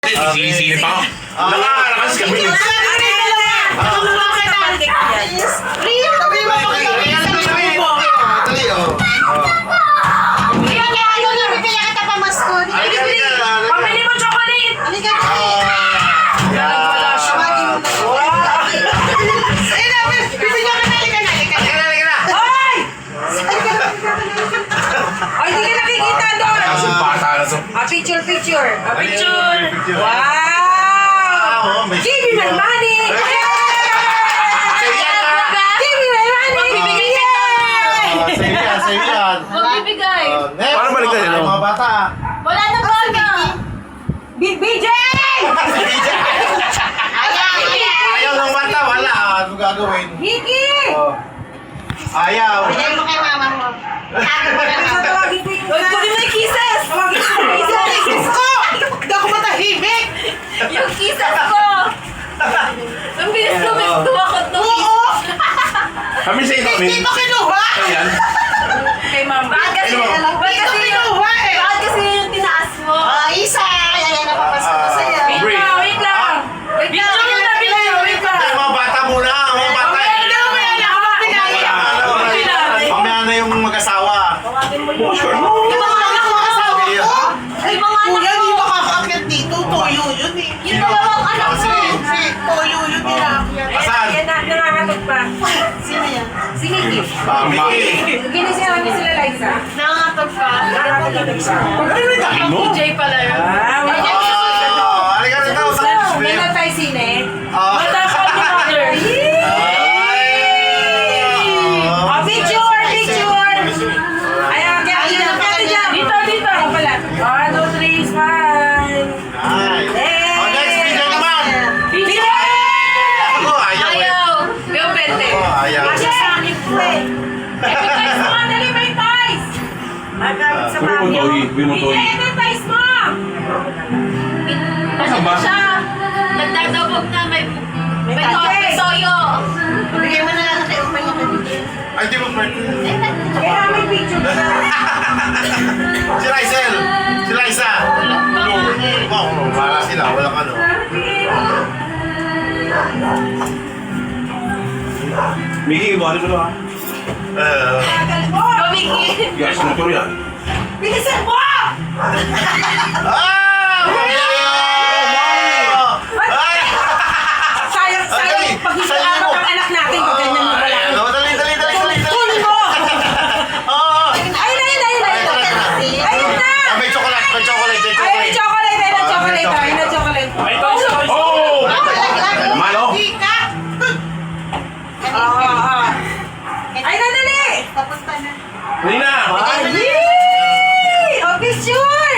Sisili pa ako. Nakarakas kami. Pamili mo chocolate! Ay, hindi ka nakikita doon! Picture! Picture! Wow! Give me my money! Give me my money! Save yan. Magbibigay. Paano balikan yun? Mga bata. Wala na ba na? BJ! Ayaw ng bata, wala. Ano gagawin? Nikki! Ayaw. Tawagin ko yung... Kunin mo yung kisses! Tawagin ko yung kisses ko! Hindi ako matahimik! Yung kisses ko! Ang bilis ko, may tumakot ng Oo! Kami sa ito. Hindi mo kinuha! Ayan. kay mama. Bakit kasi, Ano? bakit kasi kinuha eh! bakit kasi yung tinaas mo? Isa! Ayan, napapasko ko sa'yo. Break. Wait lang! Wait lang! Wait lang! Ay, mga bata muna. Mga bata. Mamaya na yung mag-asawa. Kuya, di ba kakakit dito? Toyo yun eh. Yung dalawang anak mo! Toyo yun nilakyan. Asan? Yan na, nangangatot pa. Sino yan? Si Nikki. Mickey. Ginising namin sila Liza. Nangangatot pa. DJ pala yun. Halika na daw. Meron tayo sine. Ah. Matapos ni mother. Oh, picture! Ayan, kaya dyan. Dito. Ayan pala. 1, 2, 3, smile. Nice. Next video naman. Video! Ako, ayaw eh. Yung pente. Ako, ayaw. Kasi sa akin po eh. Epitize mo, dali may ties. Magamit sa bagyo. Ito ties mo. Kasi ba? siya. Nagdadabog na may soyo. Bigay mo na lang kay Umay yung kabigay. Ay, di ba birthday? Kaya may picture siya. Si Rysel. Si Liza. Oh, wala sila. Walang ano. Miki, bali mo na. Pamiki. Gas motor yan. Bilisan mo! Ay! Sayang pag-isaabot ang anak natin pag ganyan mo wala. Dali. Kunin mo! Oo. Ayun na! Ayun na! May chocolate. Ayun na chocolate. Oh! Malo? Ayun na, dali! Papunta na. Hindi na. Yay! Oh, picture!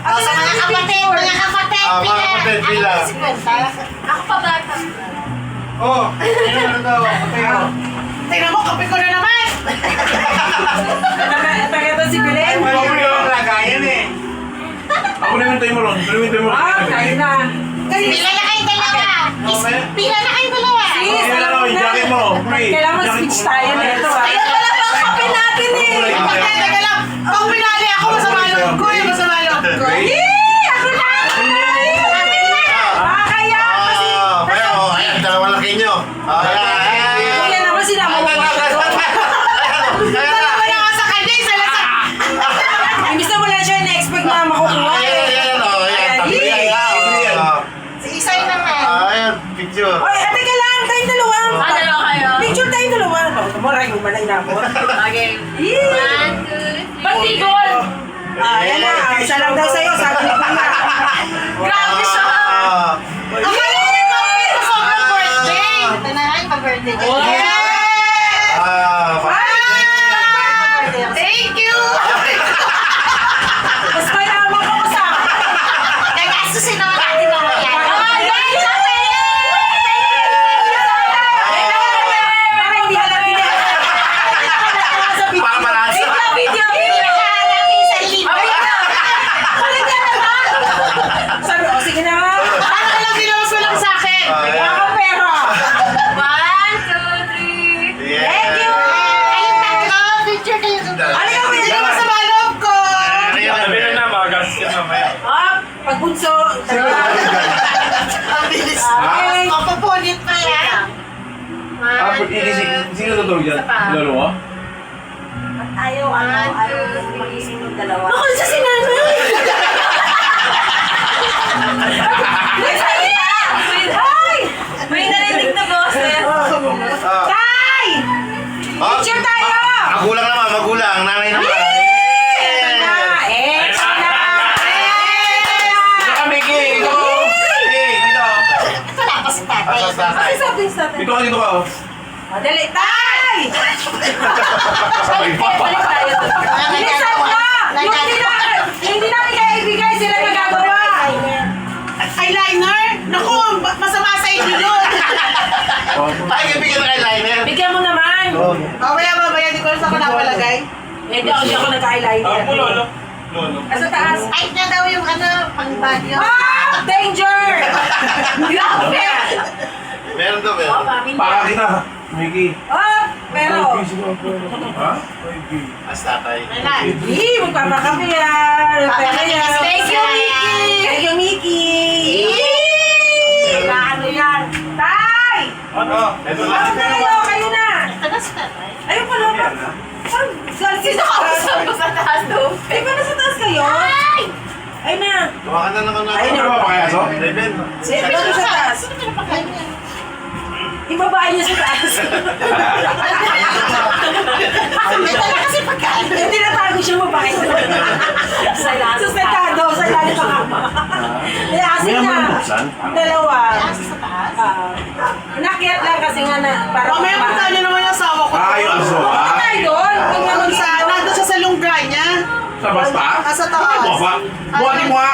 Sa mga kapatid, Mga kapatid, pila. Ako pa bata. Oh, ano daw? Tingnan mo, kape ko na naman! Tagata si Belen. Lagayan eh. Ako na yung tayo mo ron. Kain na. Pila na kayo dalawa! Pila na kayo dalawa! Please, alam mo na. Jacket mo. Kailangan mag-switch tayo nito. Ayun pala ba ang kape natin eh. Teka lang, pag pinali ako, masama loob ko eh, masama loob ko. Yee! Ako na! Kaya kasi... Pero, ayan, dalawa lang kinyo. Kuya naman sinama mo pa siya doon. Dalawa na nga sa kanya, isa lang sa... Imbis na wala siya na-expect na makukuha eh. Si Isay naman. Ayan, picture. Oy, teka lang, tayong dalawa. Dalawa kayo. Picture tayong dalawa. Tumura yung manay na ako. Okay. Yee! 1, 2, 3. Pati goal! Yan na, isa lang daw sa'yo, sabi ni Kuya. Grabe siya! Ako na rin mga sobrang birthday. Ito na nga yung pa-birthday. Thank you! Mas mayaman ako sa akin. Nagasusin naman natin mga yan. Para hindi halap niya. Para balansa. Video! Sabi, o sige na. Ano ka lang ginawas mo lang sa akin? Ako pera. 1, 2, 3. Thank you! Ayun, tatlo. Picture kayo. Ano yung Hindi pwede naman naman sa maloob ko. Sabi na na, magagas ka mamaya. Pag bunso, Ang bilis. Okay. Mapupunit pa yan. Sino tutulog dyan? Lolo mo? Ayaw mag-isip ng dalawa. Ako sa sinanay! Ay! May narinig na boses. Tay! Picture tayo! Magulang naman, magulang. Nanay naman. Ito na! Ito na! Ito ka, Mickey! Ito! Mickey, dito! Wala pa si tatay. Asas tatay. Dito ka, dito ka! oh. Madali, tay! Sabay pa! Balik tayo. Bilisan mo! Yung hindi namin kaya ibigay, sila nagagawa. Eyeliner? Naku, masama sa inyo yun. Ay, ibigyan na kay Liner. Bigyan mo naman. Mamaya, di ko na sa kanapalagay. Eh, di ako nagka-eyeliner. Lolo. Sa taas. Ay, na daw yung pang banyo. Ah! Danger! Grabe! Meron daw, meron. Para kita, Mickey. Oh, pero... Ha? As tatay. Hindi, magpapakapi yan. Pera yan. Thank you, Mickey. Thank you, Mickey. Ano yan? Tay! Ano? Ito Ano lang. na kayo? Kayo na. Ito na si tatay. Ayun pala ba? Sino ka sa taas doon? Ay, paano sa taas kayo? Ay! Ay na. Tumakan na naman Ay, hindi ba pakayaso? Raven. Sino ka sa taas? Sino ka napakain niya? Ibabaan niya sa taas. May tala kasi pagkain. Yung tinatago siya babae. Sustentado sa ilalim ng kama. Eh, asin May na. naman buksan? Ang dalawa. Asa sa taas. Inakyat lang kasi nga na parang... Mamaya punta niyo naman yung asawa ko. Ah, yung aso, Punta ah? tayo doon. Kung nga Nandun sa, nandun siya sa lungga niya. Sa basta? Sa taas. Buha Buhatin mo nga!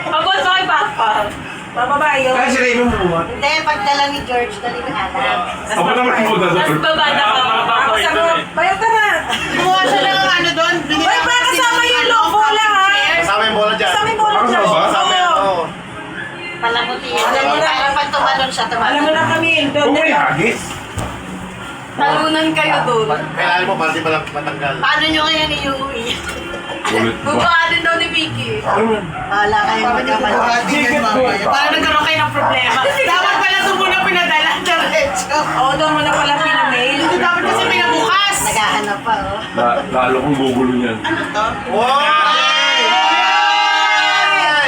Pagod pa kay Papa. Bababa yun. Kaya si Raven mo buhat. Hindi, pagdala ni George, dali ng anak. Ako naman yung punta sa babada ka. Ako sa mga... Bayo ka na. Kumuha siya ng ano doon. Binili Uy, para kasama yung logo lang ha. Kasama yung bola dyan. Kasama yung bola Para dyan. sa ba? Kasama yan, oo. Palamuti yan. Alam mo na. Para pag tumalon siya, Alam mo tumalon. na kami. Kung may hagis. Talunan kayo doon. Kailangan mo para di pala matanggal. Paano nyo ngayon iuwi? Ulit ba? Bubaan din daw ni Vicky. Wala kayo magkamali. Buhati yan mamaya. Para nagkaroon kayo ng problema. Dapat pala ito muna pinadala. Diretso. Oo, doon mo na pala pinamail. Hindi dapat kasi pinabukas. Naghahanap pa, oh. Lalo kong gugulo niyan. Ano to? Wow!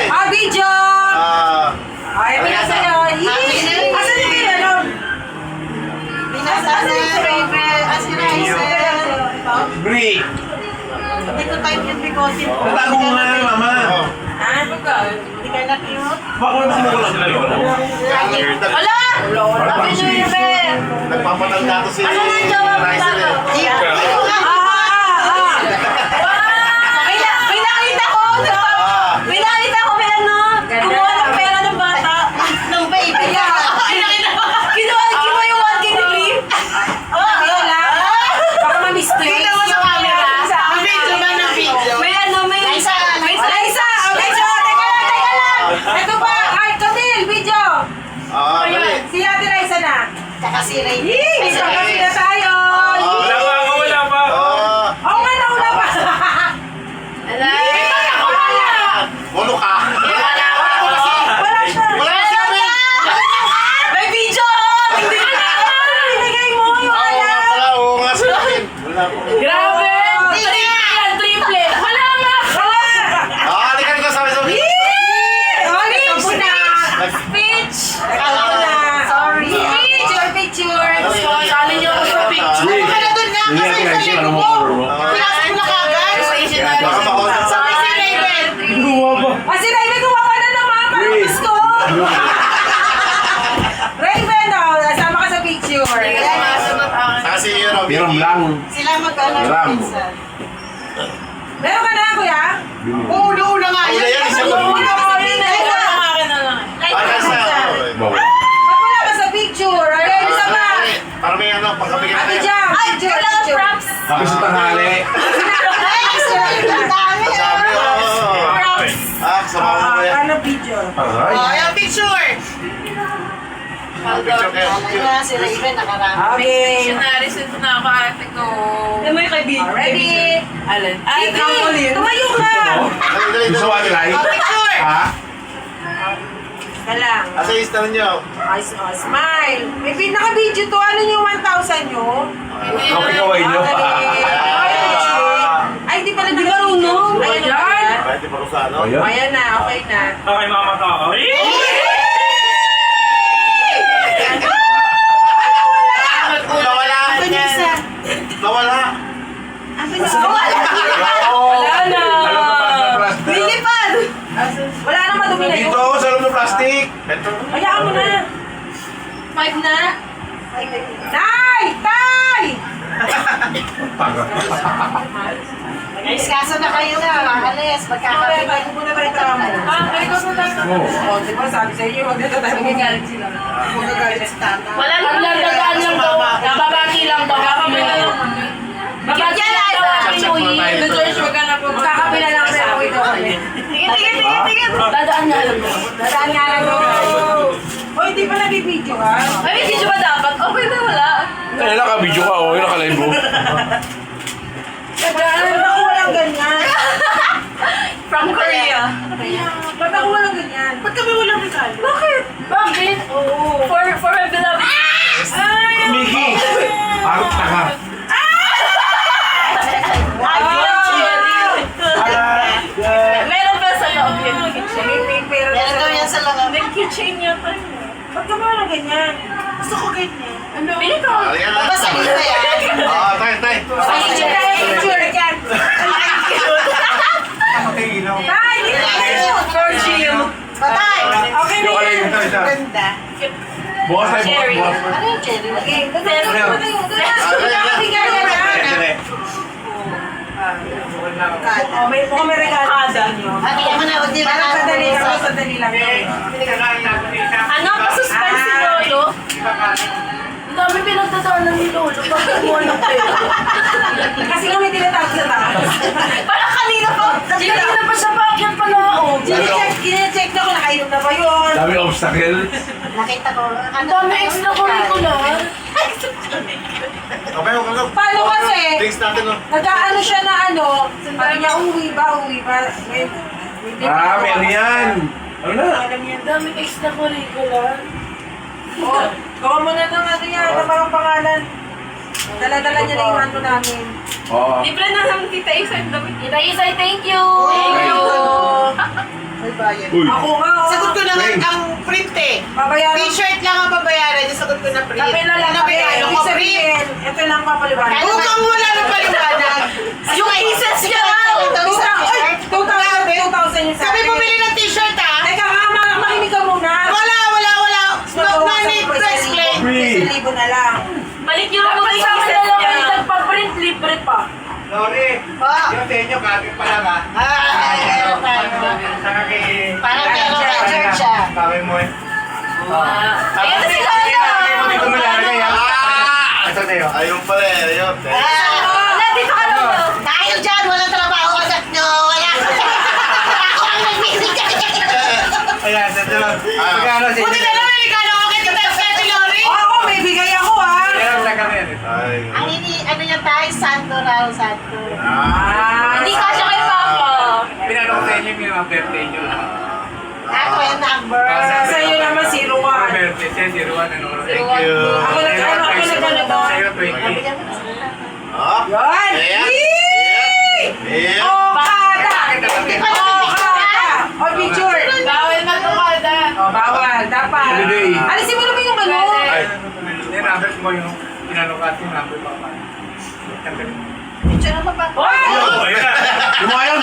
Ah, video! Ay, pinasa'yo. Asan yung kaya nun? Binasaan na yung Raven. Si Raven. Break! Hindi ko type yung bigotin ko. Natago mo nga, mama. Ah, Hindi ka na cute. Baka naman mo lang kayo. Ala! Happy New Year, Ben! Nagpapatanda to si Ano na yung jowa mo Rice tato? eh. May nakita ko! May nakita ko may ano! Kumuha ng pera ng bata! Nung baby. Kinuha yung 1K ni Brie! Ayun lang! Baka ma-mistake! Kita mo sa camera. Ang video ba ng video? May ano, may... Liza, Liza. Liza! Oh, Liza! Teka lang! Ito pa! Ay, Camille! Video! Dali. Si Ate Liza na! Tsaka si Raven. Yee! May pagkasi na tayo! Wala pa ako, wala pa. Oh, Oo nga, nauna pa! Mono ka. Wala siya! Wala na si Abel. May video! Hindi ka na! Binigay mo! Oo nga pala, oo nga si Abel. Wala po. Grabe! Triple yan! Triple! Wala nga! Halikan ko sabi. Speech na! Speech! Akala ko na. Sorry. Picture! Picture! Sali niyo ako sa picture! Ano ka na doon na? Hindi Kasi yan, yung kaya sarili ano mo, mo. cover mo. Pinasok mo na kagad. Baka mahon. Sabi si Raven. Gumawa ba? Ah, si Raven, kumawa na naman! Parang Wait. gusto! Raven, oh! Kasama ka sa picture! Saka si Robby. Piram lang. Sila mag-ano Hiram. minsan. Meron ka na, kuya? Una-una nga Una yan, isa Ano, pa. una ka sa video. Bawal. Ba't wala ka sa picture? Ay, isa pa! Para may ano, pagkabigyan Ate tayo. Jam! Picture! Picture! Bakit sa tanghali? Ay, si Raven. Ang dami. Sabi, oo. Sama mo ba yan? Ano picture? Aray. Oh, yung picture. Picture kayo. Alam nga si Raven nakarami. Okay. Narisip na ako ate ko. May kaibigan. Ready? Alin? Ay, tumayo ka! Dali, dali, Gusto dali. mo, Ate Lai? Oh, picture. Ha? Ka lang. Asa yung star nyo? Ay, smile. May naka-video to. Ano yung 1,000 nyo? Kaway nyo. Ay, di pala marunong. Ayan. Pwede pa ko sa ano? Ayan. Ayan na, okay na. Okay, mama to. Nawala! Nawala! Wala na. Lilipad! Wala na madumi na yun. Dito ako sa loob ng plastic! Ito. Hayaan mo na. 5 na. Tay! Tay! Iskaso na kayo na. Alis, magkakapit. Ay, muna tayo tama mo. Ay, gusto na. O, di ba sabi sa inyo, huwag na tayo magagalit sila. Magagalit si tata. Wala lang dagaan lang daw. Nababati lang daw. Kakapila lang. Babati lang daw. The church, wag ka na po. Kakapila lang sa ako ito. Tingin. Dadaan nga lang daw. Dadaan nga lang daw. Hoy, di pa nabibidyo ka? Ay, hindi siya ba dapat? Okay ba wala? Kaya naka-video ka, okay, naka-live mo. Dadaan, ba't ako walang ganyan? From Korea. Ba't ako walang ganyan? Ba't kami walang regalo? Bakit? Bakit? Oo. For a beloved. Ay, Miki! Arot ka ka. Meron ba sa loob yun? Kitchen? may pera na Meron daw yan sa loob. May kitchen yata. Ba't kami walang ganyan? Gusto ko ganyan. Ano? Pili ko. Halika na. Basta dito yan. Oo, tayo. Picture yan. Tay, dito tayo. Virgil. Patay! Okay na yan. Ganda. Bukas tayo, Cherry. bukas. Ano yung cherry? Okay, ganda na Oh, may mukhang may regalo sa inyo. Ano yung mga huwag din Parang sadali lang, sadali lang. Ano? Pasuspense si Lolo? Ang dami pinagdadaanan ni Lolo. Bakit mo lang pera? Kasi kami tinatawag sa taas. Parang kanina pa. Kanina pa siya paakyat pa na ako. Kine-check na kung nakainom na ba yun. Dami obstacle. Nakita ko. Ang dami extracurricular. Okay, okay. Paano kasi? Drinks natin, no? Nag-ano siya na ano, sabi niya, uwi ba? Ngayon, Ah, may ano yan. Ano na? Alam niya. Ang dami extracurricular. Oh, gawa mo na ng ano yan, na parang pangalan. Dala-dala niya na yung ano namin. Oo. Libre na lang Tita Isay. Tita Isay, thank you. Thank you. May bayan. Uy. Ako nga, oh. Sagot ko na ang print eh. Babayaran. T-shirt lang ang babayaran. Yung sagot ko na print. Kape na lang, Ano kape. regalo ko, Ibig print? sabihin, ito lang papaliwanag. Huwag kang wala ng paliwanag. Yung isas niya lang. 2,000 yung sa Sabi akin. bumili ng t-shirt ah. Teka nga, makinig ka muna. Wala. No need to explain. 1,000 na lang. Balik yung mga isas na lang kayo nagpa-print libre pa. Sorry. Po. Yung sa inyo, kagin pa lang, ha? Meron tayo. Saka kay... Parang meron kay George ah. Kami mo, eh. Ayun na sila na. Dito mo lalagay, ha? Ito na yun. Ayun pala, ayun. Wala, dito ka lang daw. Dahil dyan, walang trabaho anak nyo. Wala. Ako ang nagbibigay. Ayan, ito lang. Magkano sa Buti na lang may regalo ko kay Tita Lori. Ako, may bigay ako ah. Ay, Ang ano yan tayo, santo raw, santo. Hindi ka siya kay Papa. pinano ko sa inyo yung mga birthday nyo. Ako yung number. Sa iyo naman, 01. Birthday siya, 01, ano. Thank you. Ako nag-ano ba? Sa'yo, 20. Oh, Yun! Ayan. Yee! Ayan. Oh, kada! Hindi pa Oh, naman kada! Oh, picture! Bawal na tumada. Oh, bawal. Dapat. Holiday. Alisin mo naman yung ano. Ay, yung numbers mo yung pinanokat yung number pa pa. Picture naman ba? Hoy! Oh, ayan na. Lumayan.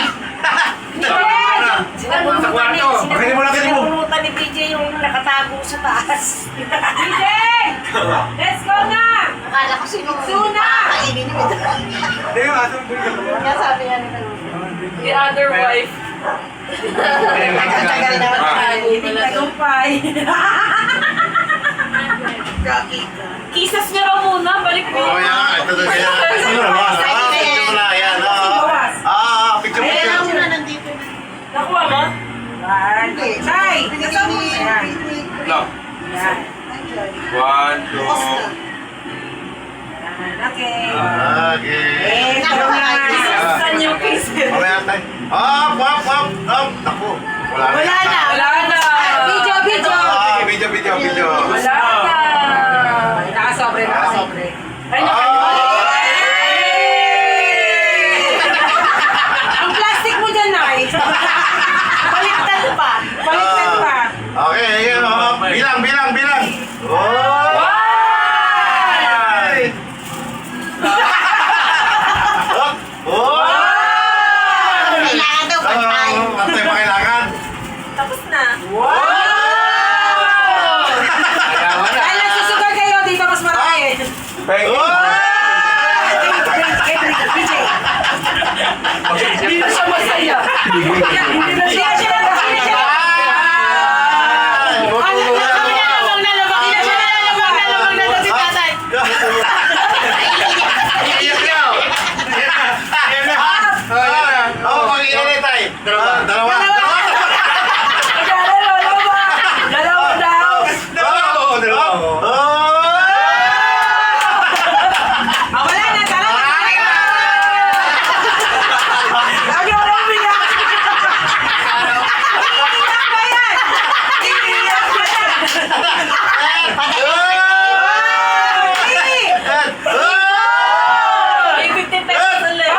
Sa kwarto. Bakit mo lang kayo mo? Sinabulutan ni PJ yung nakatago sa taas. DJ! Let's go na! Akala ko sino Suna! kainin niyo ito. Hindi yung atong Kaya sabi niya nila. The other wife. Tagal naman. Hindi tagumpay. Kisas niya raw muna. Balik mo. Oh, yan. Ito na kaya. Sino naman? Picture mo na. Ayan. Picture mo Kaya siya. lang muna nandito. Nakuha mo? Nay! Kasama mo yan. Lock. Yan. 1, 2. Okay. Okay. Ito na. Kisas yung kisas. Mamaya tayo. Up. Naku. Wala Wala na. Wala na. Video. Kaya nagsusugal kayo, dito mas marami. Hindi na siya masaya. Hindi na siya. Dalawa. Dalawa daw. Wala na, tara na. Lagi ako umiyak. Iiyak pa yan. Iiyak pa yan. May 50 pesos ulit.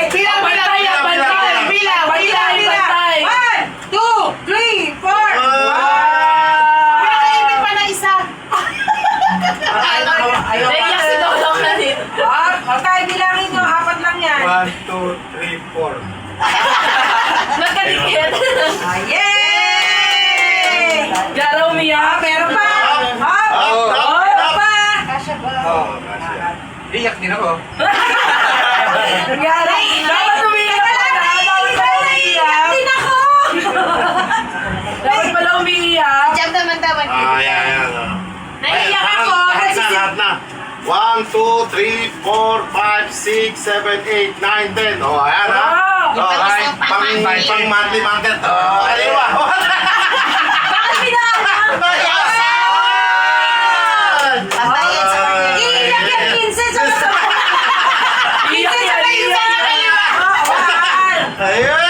Bilang, Bantay, bantay. bilang. Bantay, bantay. 1, 2, 3, 4. Pinakaibig pa na isa. Naiyak si Lolo kanina. Okay, bilangin nyo. 4 lang yan. 1, 2, 3, 4. Nagkalikit. Yay! Gara umiyak. Meron pa. Meron pa. Iyak din ako. Gara. Dapat umiyak ka. Dapat umiyak. Din ako. Dapat pala umiiyak. Diyan naman dapat. Ayan. Naiiyak ako. Kasi Lahat na. 1, 2, 3, 4, 5, 6, 7, 8, 9, 10. Oh, ayan ha. Wow. Alright, pang monthly market. Oh, ano ba? Bakit pinaalam? Pantayin sa kanya. iiyak yan 15 sa Iyak yan. Ayun!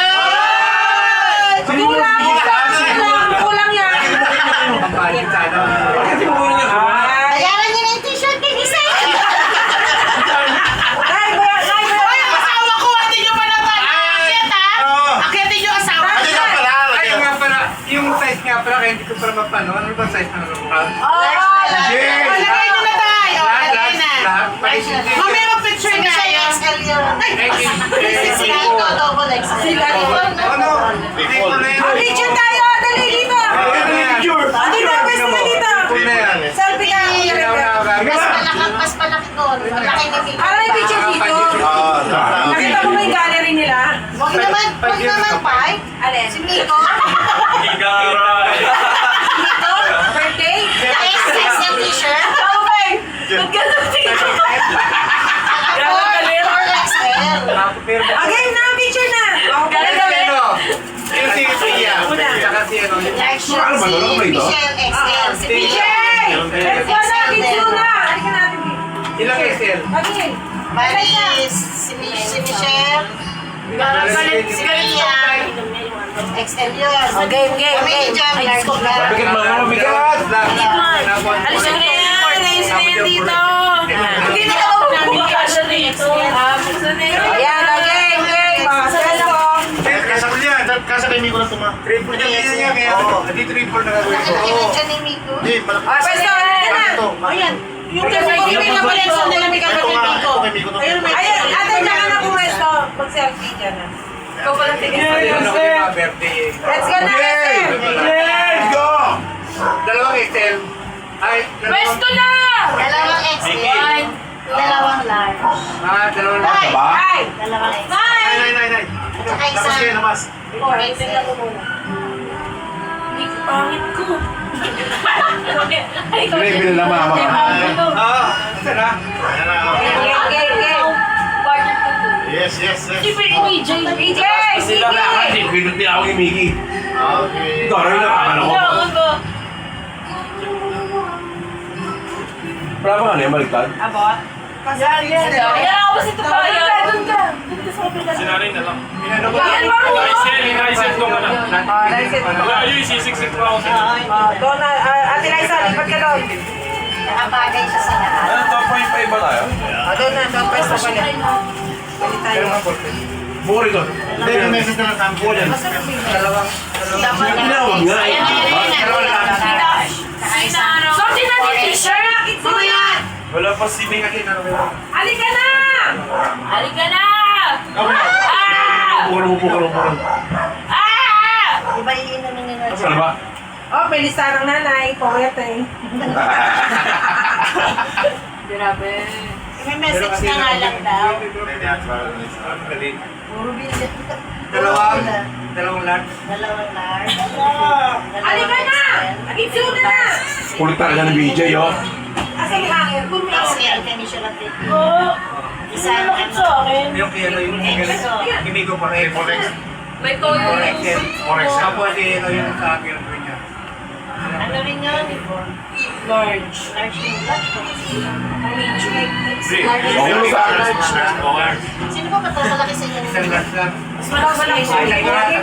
Kulang yan. Bayaran niyo na yung t-shirt kay Giselle. Hoy, ang asawa ko, hindi nyo pa naman. Akit ha? Akit yung asawa. Ano nga pala? Ay, yung nga pala, yung size nga pala, kaya hindi ko pala mapano. Ano ba size na mukha? Yes! Lagay nyo na tayo. Lagay na. Lahat, pati hindi. Mamaya mag-picture na Siya kayo. yung XL yun. Si Ay, Alto, double XL. Ano? Triple na yun. Picture tayo. Dali dito. Dito, pwesto ka dito. Triple na yan eh. Selfie ka. Ginaw na ako. Mas malaki doon. Malaki na big. Ano yung picture dito? Nakita mo ba yung gallery nila? Huwag naman, Pai. Alin? Si Miko. Miko. Birthday? XXL t-shirt. Okay. Ba't ganun tingin? Ako, 4XL. Again na, picture na. Galing-galing. Yung si Pia. Tsaka si ano. Reaction si Michelle XL. Si Yay! Let's go na, picture na. Halika natin. Ilang XL? Again. Bali, si Michelle. Si Mia. XL yun. Game, Kami ni Jam, large lang. Bakit mga mabigat? Alis na yan. Alis na yan dito. Hindi na ako bumukasya dito. Buksan na yun. Ayan, game, game. Masaya ko. Kasakal yan. Kasa kay Miko na tuma. Triple niya niya kaya. Hindi triple na gagawin ko. Nakikinig siya ni Miko. Hindi, malaki. Ah, pwesto, halika na. Ayan. Yung kay na pala sa nalamig ang Ito kay nga, Miko. ito kay Miko to. Ayun, may Ayun, ate, dyan ka na pumwesto. Mag-selfie dyan na. Ikaw pala tingin. Ano ko yung mga birthday. Let's go na, ate. Let's go! Dalawang XL. Ay, Pwesto na! Dalawang XL. Dalawang large. dalawang Bye. Ba? Hi. Dalawang XL. Nay. Saka Tapos kayo isang namas. 4XL. Hindi ko pangit ko. Ay, ikaw. Binibil na mama. Oo. Isa na. Ayan na. Game, game, game. Quarter to two. Yes. Si PJ. PJ, sige. Pinot niya ako ni Miki. Okay. Garo na kakala ko. Ako ba? Wala ba nga na yung baligtad? Abot. Yan ako kasi ito pa. Doon ka. Doon ka sa kapila. Sinanay na lang. Pinano ko. Yan, marunong. Naiset ko ka na. Naiset ko. Wala yun, sisiksik ko ako sa Doon na, Ate Liza, lipat ka doon. Nakabagay siya sa lahat. Ano, top 5 ba tayo? Doon na, doon pwesto ka na. Balik tayo. Bukuri ko. Hindi, may message na lang sa ampo dyan. Tinawag nga eh. So, tinanong t-shirt. Ano yan? Wala pa si Mika kita. Halika na! Halika na! Pukul. Iba iinom ni Nino. Ano ba? Oh, may lista ng nanay. Pokit eh. Grabe. May message na nga lang daw. Puro bilhin. Dalawang large. Dalawang large. Halika na! Picture na! Kulit talaga ng BJ, oh. Asan yung hangin? XL kami siya lang din. Oo. Isang Bakit sa akin? Yung kilo yung Kimigo pa rin. May toyo Forex yung yan. Forex yan. Tapos yung sa akin ang niya. Ano rin yun? large. Large yung large po. Sino ba matamalaki sa inyo? Isang large lang. Mas malaki siya.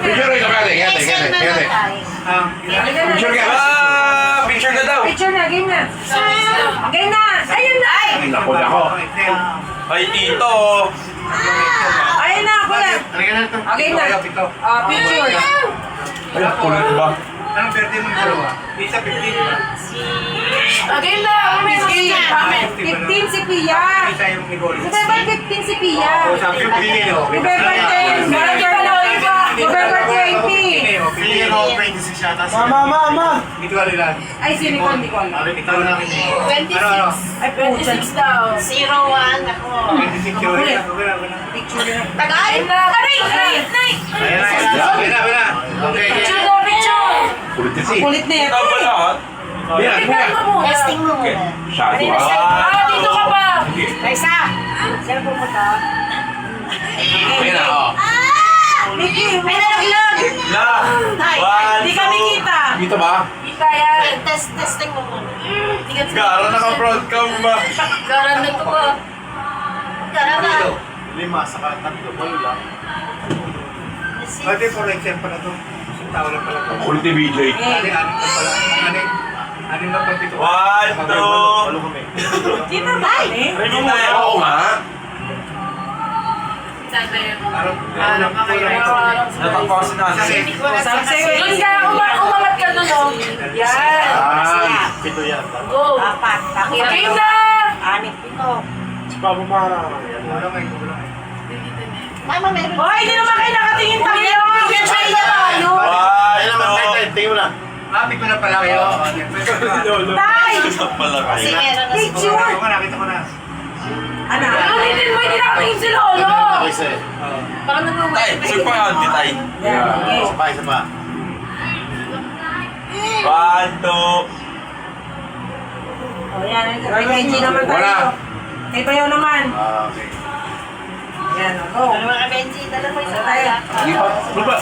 Picture ito, kate. XL na lang tayo. Picture ka. Picture na daw. Picture na, game na. Game na! Ayun na! Ay! Nako. Ay, tito. Ayun na, kuya! Okay na. Oh, picture. Ay, kulit ba? Anong birthday mo yung dalawa? Isa 15 ba? Game na! May message. 15 si Pia. Isa yung Igor. November 15 si Pia. O, sabi yung Pilino. November 10. November 20. Mama! Hindi ko alala. Ay, sino ko? Hindi ko alam. Ikaw lang ini. 26. Ano? Ay, pucha. 26 daw. 01 ako. 26 yun. Picture na. Tagay na! Aray! Aray! Aray! Ayan na. Okay. Picture na! Picture! Kulit kasi. Kulit na yan. Ikaw ba lahat? Yan, Tingnan mo muna. Testing mo Okay. muna. Shadow, Dito ka pa! Raisa! Saan pumunta? Ayan na, oh. Mickey, Ay, nalaglag! Na! Tay, hindi kami kita. Kita ba? Kita yan. Testing mo muna. Gara, naka-front cam ba? Garan na to ka. Tara na. 5 saka 3. Walo lang. Pwede forex yan pala to. Isang tao lang pala to. Kulit ni BJ. Anim pa pala. Anim na pang pito. 1, 2. Walo kami. kita ba? Kita yan. Oo nga. Alam ka kayo. Natakpasin natin. Doon ka, umangat ka doon, oh. Yan. Ah. 7 yan. Go. Apat. Game na! Anim. Ito. Si Pabo Mara. Kulang ay. Mama, meron. Hoy, hindi naman kayo nakatingin tayo. Try na tayo. Ayun naman, tay. Tingin mo na. Happy ko na pala kayo. Tay! Kasi meron na si Picture! Nakita ko na. Ano? Ulitin mo, hindi nakatingin si Lolo. Okay, sir. Baka nagmumay. Tay, sir pa yan, titay. Yan, okay. Isa pa. 1, 2. O yan, kay Benji naman tayo. Wala. Kay Bayaw naman. Okay. Yan, go. Dalawa ka, Benji. Dalawa isa tayo. Baba.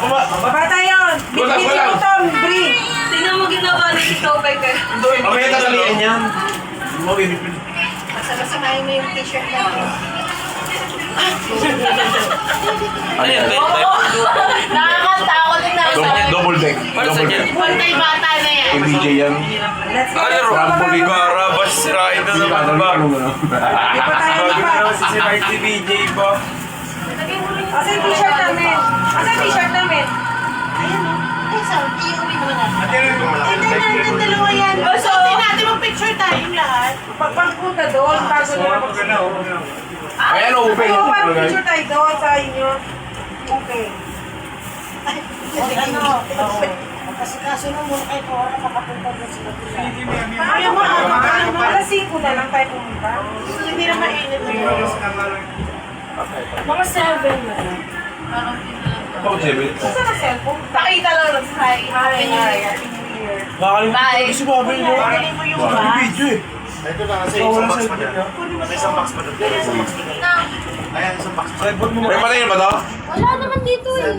Baba tayo. Bitbit Wala. mo, Tom. Bri. Tingnan mo ginawa ni Topay ka. Mamaya tatalian yan. Masama-samahin mo yung t-shirt na ako. Ano yan? Nakakatakot din na Double deck. Double deck. Pantay bata na yan. Kay BJ yan. Let's go. Ano, Rambo Gara, bas sirain na naman ba? Di pa tayo lipat. Si BJ ba? Asa yung t-shirt namin? Asa yung t-shirt namin? Ayan o. Ay, saan? Iuwi mo na. Yung Dalawa yan. So, hindi natin mag-picture tayong lahat. Pagpunta doon, bago na ako. Ayan, open. Ay, parang picture tayo doon sa inyo. Okay. Ano? Kasi kaso nung muna kayo po, makapunta doon sila. Kaya mo, alas 5 na lang tayo pumunta. Hindi na mainit. Mga 7 na. Bakit 7? Saan ang cellphone? Pakita lang ng hi. Hi. Nakakalimutan ko si Bobby mo. Pili mo yung Bakit bus. BJ? Ito na kasi isang box pa dyan. May isang box pa dyan. May isang box pa dyan. Ayan, isang box pa. May patayin ba to? Wala naman dito eh.